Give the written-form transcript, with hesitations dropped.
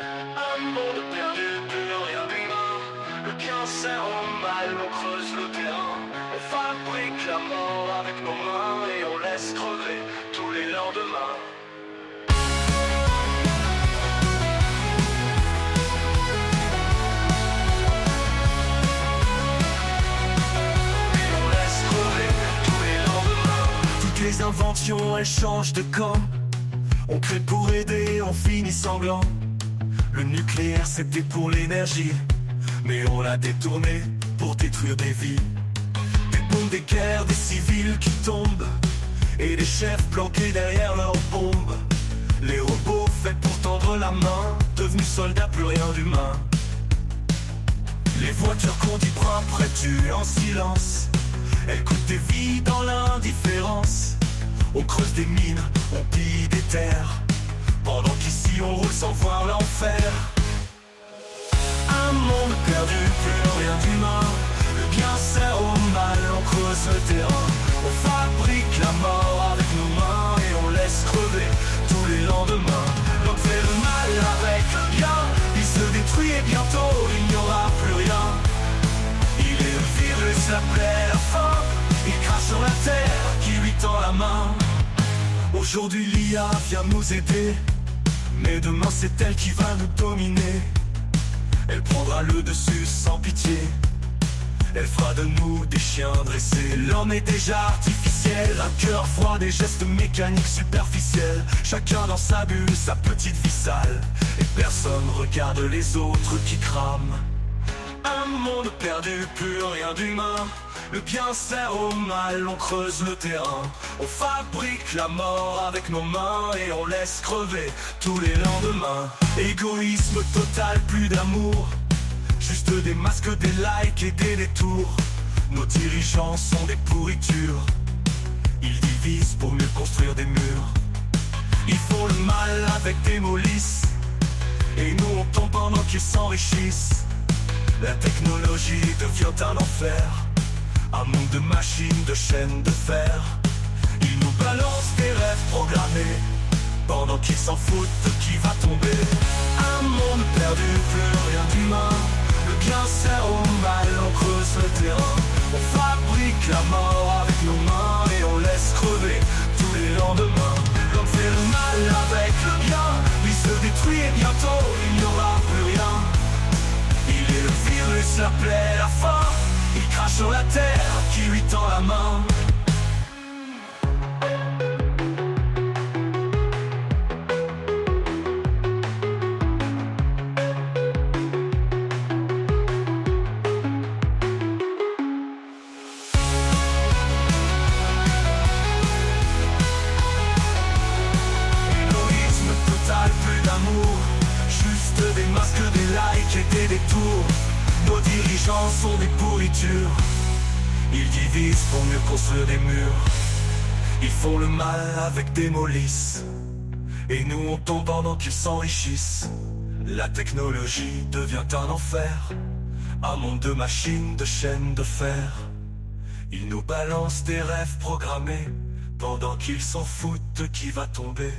Un monde perdu, plus rien d'humain. Le bien sert au mal, on creuse le terrain. On fabrique la mort avec nos mains et on laisse crever tous les lendemains. Et on laisse crever tous les lendemains. Toutes les inventions, elles changent de camp. On crée pour aider, on finit sanglant. Le nucléaire c'était pour l'énergie, mais on l'a détourné pour détruire des vies. Des bombes, des guerres, des civils qui tombent, et des chefs planqués derrière leurs bombes. Les robots faits pour tendre la main, devenus soldats, plus rien d'humain. Les voitures qu'on dit propres, tuent en silence. Elles coûtent des vies dans l'indifférence. On creuse des mines, on pille des terres, pendant qu'ici on roule sans voir l'enfer. Un monde perdu, plus rien d'humain. Le bien sert au mal, on creuse le terrain. On fabrique la mort avec nos mains et on laisse crever tous les lendemains. Donc fait le mal avec le bien, il se détruit et bientôt il n'y aura plus rien. Il est le virus, la plaie, la faim. Il crache sur la terre qui lui tend la main. Aujourd'hui l'IA vient nous aider, mais demain c'est elle qui va nous dominer. Elle prendra le dessus sans pitié. Elle fera de nous des chiens dressés. L'homme est déjà artificiel, un cœur froid, des gestes mécaniques superficiels. Chacun dans sa bulle, sa petite vie sale, et personne regarde les autres qui crament. Un monde perdu, plus rien d'humain. Le bien sert au mal, on creuse le terrain. On fabrique la mort avec nos mains et on laisse crever tous les lendemains. Égoïsme total, plus d'amour, juste des masques, des likes et des détours. Nos dirigeants sont des pourritures. Ils divisent pour mieux construire des murs. Ils font le mal avec des molisses, et nous on tombe pendant qu'ils s'enrichissent. La technologie devient un enfer, un monde de machines, de chaînes de fer. Ils nous balancent des rêves programmés, pendant qu'ils s'en foutent de qui va tomber. Un monde perdu, plus rien d'humain. Le bien sert au mal, on creuse le terrain. On fabrique la mort avec nos mains et on laisse crever tous les lendemains. L'homme fait le mal avec le bien, il se détruit et bientôt il n'y aura plus rien. Il est le virus, la plaie, la faim. Il crache sur la terre qui lui tend la main. Égoïsme total, plus d'amour, juste des masques, des likes et des détours. Nos dirigeants sont des pourritures. Ils divisent pour mieux construire des murs. Ils font le mal avec des molisses, et nous on tombe pendant qu'ils s'enrichissent. La technologie devient un enfer, un monde de machines, de chaînes de fer. Ils nous balancent des rêves programmés, pendant qu'ils s'en foutent de qui va tomber.